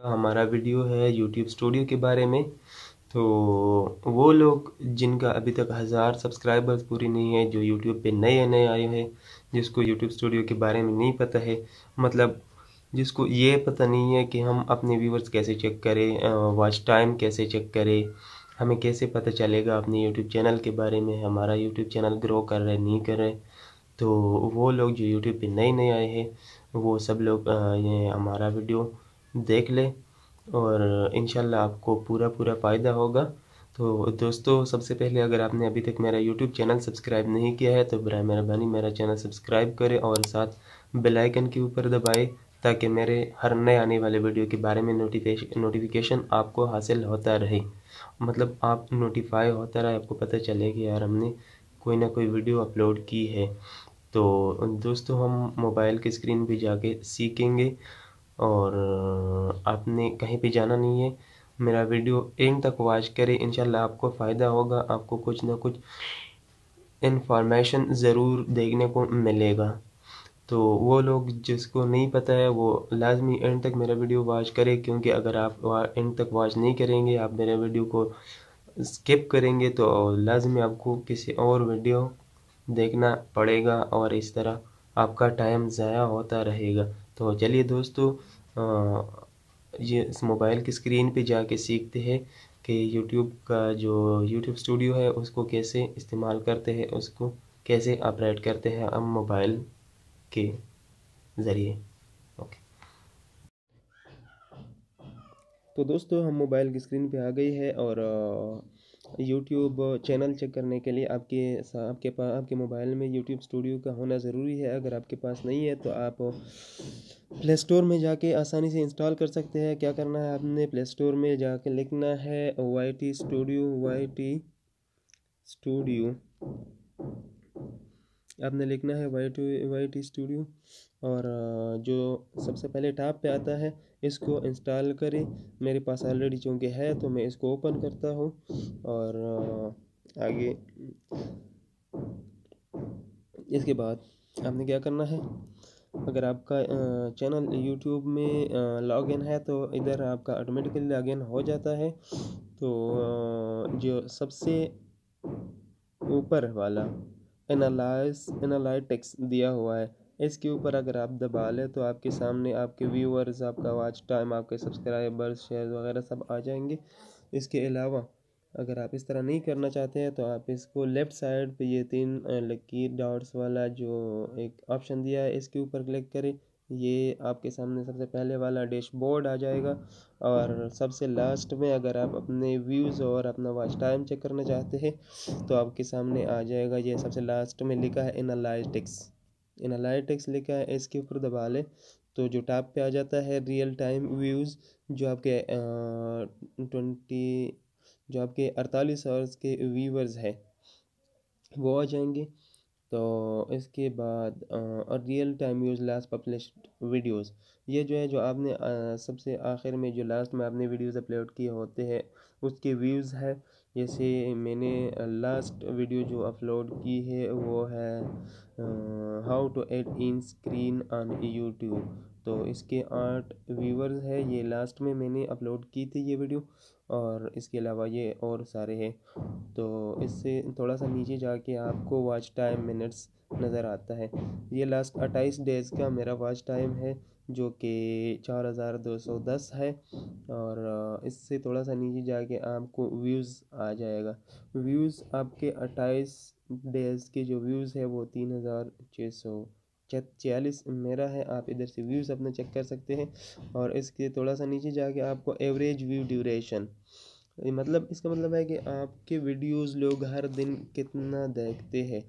हमारा वीडियो है YouTube studio के बारे में। तो वो लोग जिनका अभी तक 1000 सब्सक्राइबर्स पूरी नहीं है, जो यूट्यूब पे नए नए आए हैं, जिसको यूट्यूब स्टूडियो के बारे में नहीं पता है, मतलब जिसको ये पता नहीं है कि हम अपने व्यूवर्स कैसे चेक करें, वॉच टाइम कैसे चेक करें, हमें कैसे पता चलेगा अपने यूट्यूब चैनल के बारे में, हमारा यूट्यूब चैनल ग्रो कर रहा है नहीं कर रहा है। तो वो लोग जो यूट्यूब पे नए नए आए हैं, वो सब लोग ये हमारा वीडियो देख लें और इंशाल्लाह आपको पूरा पूरा फ़ायदा होगा। तो दोस्तों, सबसे पहले अगर आपने अभी तक मेरा यूट्यूब चैनल सब्सक्राइब नहीं किया है तो बराए मेहरबानी मेरा चैनल सब्सक्राइब करें और साथ बेल आइकन के ऊपर दबाएं, ताकि मेरे हर नए आने वाले वीडियो के बारे में नोटिफिकेशन आपको हासिल होता रहे। मतलब आप नोटिफाई होता रहे, आपको पता चले कि यार हमने कोई ना कोई वीडियो अपलोड की है। तो दोस्तों, हम मोबाइल की स्क्रीन पे जाके सीखेंगे और आपने कहीं पे जाना नहीं है। मेरा वीडियो एंड तक वॉच करें, इंशाल्लाह आपको फ़ायदा होगा, आपको कुछ ना कुछ इन्फॉर्मेशन ज़रूर देखने को मिलेगा। तो वो लोग जिसको नहीं पता है वो लाजमी एंड तक मेरा वीडियो वॉच करें, क्योंकि अगर आप एंड तक वॉच नहीं करेंगे, आप मेरे वीडियो को स्किप करेंगे तो लाजमी आपको किसी और वीडियो देखना पड़ेगा और इस तरह आपका टाइम ज़ाया होता रहेगा। तो चलिए दोस्तों, ये इस मोबाइल की स्क्रीन पे जाके सीखते हैं कि यूट्यूब का जो यूट्यूब स्टूडियो है उसको कैसे इस्तेमाल करते हैं, उसको कैसे ऑपरेट करते हैं हम मोबाइल के ज़रिए। ओके। तो दोस्तों, हम मोबाइल की स्क्रीन पे आ गई है और यूट्यूब चैनल चेक करने के लिए आपके मोबाइल में यूट्यूब स्टूडियो का होना ज़रूरी है। अगर आपके पास नहीं है तो आप प्ले स्टोर में जाके आसानी से इंस्टॉल कर सकते हैं। क्या करना है, आपने प्ले स्टोर में जाके लिखना है वाई टी स्टूडियो। आपने लिखना है वाई टी स्टूडियो और जो सबसे पहले टैब पे आता है इसको इंस्टॉल करें। मेरे पास ऑलरेडी चूँकि है तो मैं इसको ओपन करता हूँ और आगे इसके बाद आपने क्या करना है, अगर आपका चैनल यूट्यूब में लॉगिन है तो इधर आपका ऑटोमेटिकली लॉगिन हो जाता है। तो जो सबसे ऊपर वाला एनालिटिक्स दिया हुआ है, इसके ऊपर अगर आप दबा लें तो आपके सामने आपके व्यूअर्स, आपका वॉच टाइम, आपके सब्सक्राइबर्स, शेयर वगैरह सब आ जाएंगे। इसके अलावा अगर आप इस तरह नहीं करना चाहते हैं तो आप इसको लेफ़्ट साइड पे ये तीन लकीर डॉट्स वाला जो एक ऑप्शन दिया है इसके ऊपर क्लिक करें। ये आपके सामने सबसे पहले वाला डैशबोर्ड आ जाएगा और सबसे लास्ट में अगर आप अपने व्यूज़ और अपना वॉच टाइम चेक करना चाहते हैं तो आपके सामने आ जाएगा, ये सबसे लास्ट में लिखा है एनालिटिक्स लिखा है, इसके ऊपर दबा लें तो जो टैब पे आ जाता है रियल टाइम व्यूज़, जो आपके 48 आवर्स के व्यूवर्स है वो आ जाएंगे। तो इसके बाद और real time views last published videos, ये जो है जो आपने सबसे आखिर में जो लास्ट में आपने वीडियोस अपलोड किए होते हैं उसके व्यूज़ है। जैसे मैंने लास्ट वीडियो जो अपलोड की है वो है how to add in screen on YouTube. तो इसके 8 व्यूवर्स है, ये लास्ट में मैंने अपलोड की थी ये वीडियो और इसके अलावा ये और सारे हैं। तो इससे थोड़ा सा नीचे जाके आपको वॉच टाइम मिनट्स नज़र आता है। ये लास्ट 28 डेज़ का मेरा वॉच टाइम है जो कि 4210 है और इससे थोड़ा सा नीचे जाके आपको व्यूज़ आ जाएगा। व्यूज़ आपके 28 डेज़ के जो व्यूज़ है वो 3646 मेरा है। आप इधर से व्यूज़ अपने चेक कर सकते हैं और इसके थोड़ा सा नीचे जाके आपको एवरेज व्यू ड्यूरेशन, मतलब इसका मतलब है कि आपके वीडियोस लोग हर दिन कितना देखते हैं।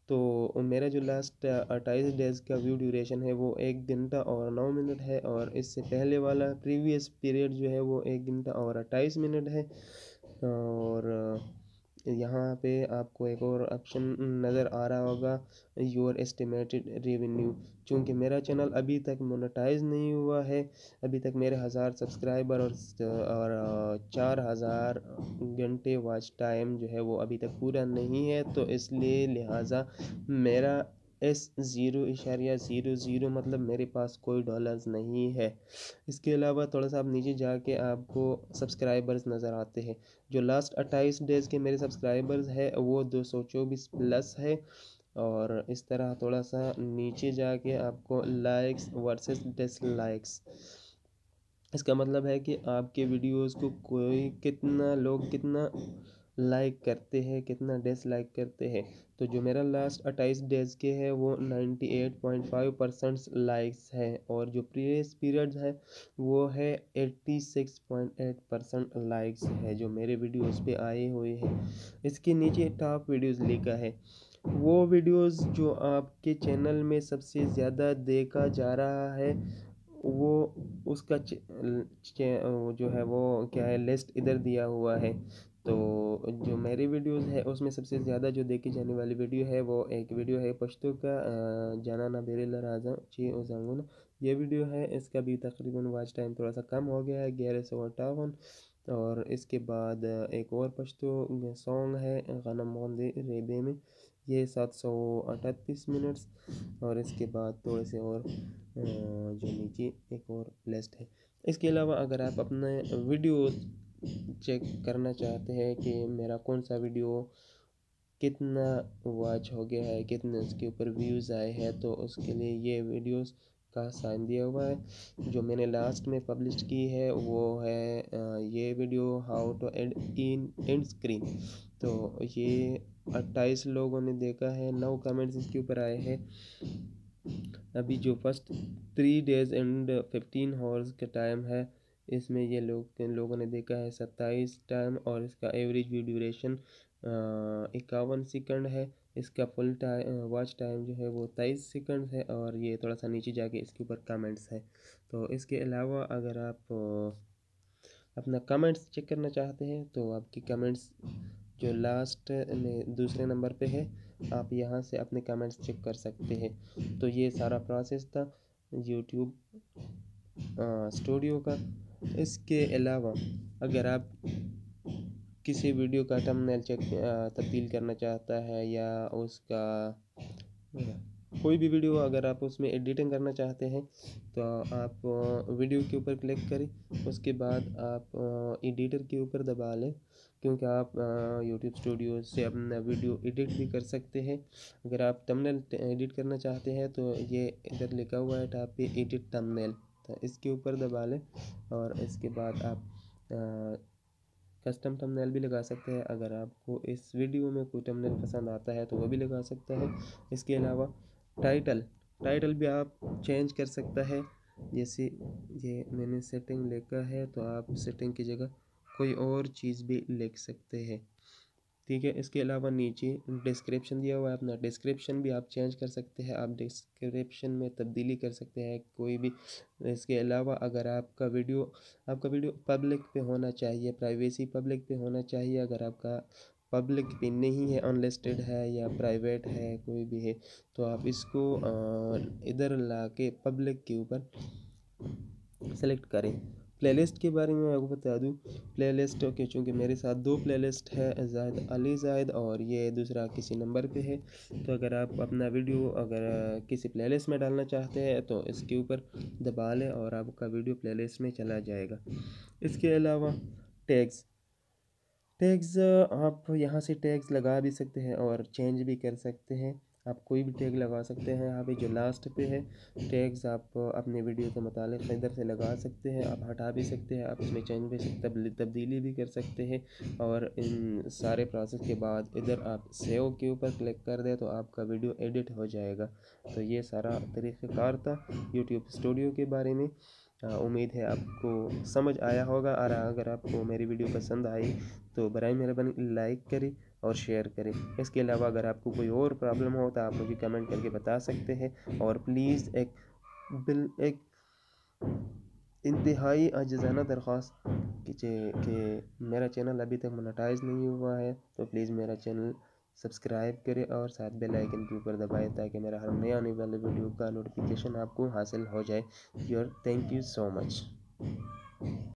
तो मेरा जो लास्ट 28 डेज़ का व्यू ड्यूरेशन है वो 1 घंटा और 9 मिनट है और इससे पहले वाला प्रीवियस पीरियड जो है वो 1 घंटा और 28 मिनट है। और यहाँ पे आपको एक और ऑप्शन नज़र आ रहा होगा, योर एस्टिमेटेड रेवेन्यू। चूँकि मेरा चैनल अभी तक मोनेटाइज नहीं हुआ है, अभी तक मेरे 1000 सब्सक्राइबर और 4000 घंटे वॉच टाइम जो है वो अभी तक पूरा नहीं है, तो इसलिए लिहाजा मेरा $0.00 मतलब मेरे पास कोई डॉलर्स नहीं है। इसके अलावा थोड़ा सा आप नीचे जाके आपको सब्सक्राइबर्स नज़र आते हैं। जो लास्ट 28 डेज़ के मेरे सब्सक्राइबर्स है वो 224 प्लस है। और इस तरह थोड़ा सा नीचे जाके आपको लाइक्स वर्सेस डिसलाइक्स, इसका मतलब है कि आपके वीडियोस को कोई कितना लोग कितना लाइक करते हैं, कितना डिसलाइक करते हैं। तो जो मेरा लास्ट 28 डेज़ के है वो 98.5% लाइक्स है, और जो प्रीवियस पीरियड्स है वो है 86.8% लाइक्स है जो मेरे वीडियोस पे आए हुए हैं। इसके नीचे टॉप वीडियोस लिखा है, वो वीडियोस जो आपके चैनल में सबसे ज़्यादा देखा जा रहा है वो उसका वो जो है वो क्या है लिस्ट इधर दिया हुआ है। तो जो मेरी वीडियोस है उसमें सबसे ज़्यादा जो देखी जाने वाली वीडियो है वो एक वीडियो है पश्तो का जाना ना बेरेला राजा ची ओजांगुन, ये वीडियो है। इसका भी तकरीबन वॉच टाइम थोड़ा सा कम हो गया है 1158। और इसके बाद एक और पश्तो सॉन्ग है गनम मोंदे रेबे में, ये 738 मिनट्स। और इसके बाद थोड़े से और जो नीचे एक और लिस्ट है। इसके अलावा अगर आप अपने वीडियो चेक करना चाहते हैं कि मेरा कौन सा वीडियो कितना वॉच हो गया है, कितने उसके ऊपर व्यूज़ आए हैं, तो उसके लिए ये वीडियोस का साइन दिया हुआ है। जो मैंने लास्ट में पब्लिश की है वो है ये video how to end screen. तो ये 28 लोगों ने देखा है, 9 कमेंट्स इसके ऊपर आए हैं। अभी जो फर्स्ट 3 डेज़ एंड 15 हॉर्स का टाइम है, इसमें ये लोगों ने देखा है 27 टाइम, और इसका एवरेज व्यू ड्यूरेशन 51 सेकंड है। इसका फुल टाइम वॉच टाइम जो है वो 23 सेकंड है। और ये थोड़ा सा नीचे जाके इसके ऊपर कमेंट्स है। तो इसके अलावा अगर आप अपना कमेंट्स चेक करना चाहते हैं तो आपकी कमेंट्स जो लास्ट में दूसरे नंबर पे है, आप यहाँ से अपने कमेंट्स चेक कर सकते हैं। तो ये सारा प्रोसेस था यूट्यूब स्टूडियो का। इसके अलावा अगर आप किसी वीडियो का थंबनेल तब्दील करना चाहता है, या उसका कोई भी वीडियो अगर आप उसमें एडिटिंग करना चाहते हैं, तो आप वीडियो के ऊपर क्लिक करें, उसके बाद आप एडिटर के ऊपर दबा लें, क्योंकि आप यूट्यूब स्टूडियो से अपना वीडियो एडिट भी कर सकते हैं। अगर आप थंबनेल एडिट करना चाहते हैं तो ये इधर लिखा हुआ है टैब पे एडिट थंबनेल, तो इसके ऊपर दबा लें। और इसके बाद आप कस्टम थंबनेल भी लगा सकते हैं। अगर आपको इस वीडियो में कोई थंबनेल पसंद आता है तो वो भी लगा सकता है। इसके अलावा टाइटल भी आप चेंज कर सकता है। जैसे ये मैंने सेटिंग लिखा है, तो आप सेटिंग की जगह कोई और चीज़ भी लिख सकते हैं, ठीक है। इसके अलावा नीचे डिस्क्रिप्शन दिया हुआ है, अपना डिस्क्रिप्शन भी आप चेंज कर सकते हैं, आप डिस्क्रिप्शन में तब्दीली कर सकते हैं कोई भी। इसके अलावा अगर आपका वीडियो पब्लिक पे होना चाहिए, प्राइवेसी पब्लिक पे होना चाहिए। अगर आपका पब्लिक पे नहीं है, अनलिस्टेड है या प्राइवेट है, कोई भी है, तो आप इसको इधर ला के पब्लिक के ऊपर सेलेक्ट करें। प्लेलिस्ट के बारे में मैं आपको बता दूं, प्लेलिस्ट ओके, चूँकि मेरे साथ 2 प्लेलिस्ट है, ज़ाहिद अली ज़ाहिद और ये दूसरा किसी नंबर पे है। तो अगर आप अपना वीडियो अगर किसी प्लेलिस्ट में डालना चाहते हैं तो इसके ऊपर दबा लें और आपका वीडियो प्लेलिस्ट में चला जाएगा। इसके अलावा टैग्स आप यहाँ से टैग्स लगा भी सकते हैं और चेंज भी कर सकते हैं। आप कोई भी टैग लगा सकते हैं। यहाँ पे जो लास्ट पे है टैग्स, आप अपने वीडियो के मुतालिक इधर से लगा सकते हैं, आप हटा भी सकते हैं, आप इसमें चेंज भी तब्दीली भी कर सकते हैं। और इन सारे प्रोसेस के बाद इधर आप सेव के ऊपर क्लिक कर दें तो आपका वीडियो एडिट हो जाएगा। तो ये सारा तरीक़ाकार था यूट्यूब स्टूडियो के बारे में। उम्मीद है आपको समझ आया होगा, और अगर आपको मेरी वीडियो पसंद आई तो बराए मेहरबानी लाइक करें और शेयर करें। इसके अलावा अगर आपको कोई और प्रॉब्लम हो तो आप मुझे कमेंट करके बता सकते हैं। और प्लीज़ एक इंतहाई आजिज़ाना दरख्वास्त कीजिए कि मेरा चैनल अभी तक मोनेटाइज नहीं हुआ है, तो प्लीज़ मेरा चैनल सब्सक्राइब करें और साथ बेल आइकन के ऊपर दबाएं, ताकि मेरा हर नए आने वाले वीडियो का नोटिफिकेशन आपको हासिल हो जाए। Thank you so much.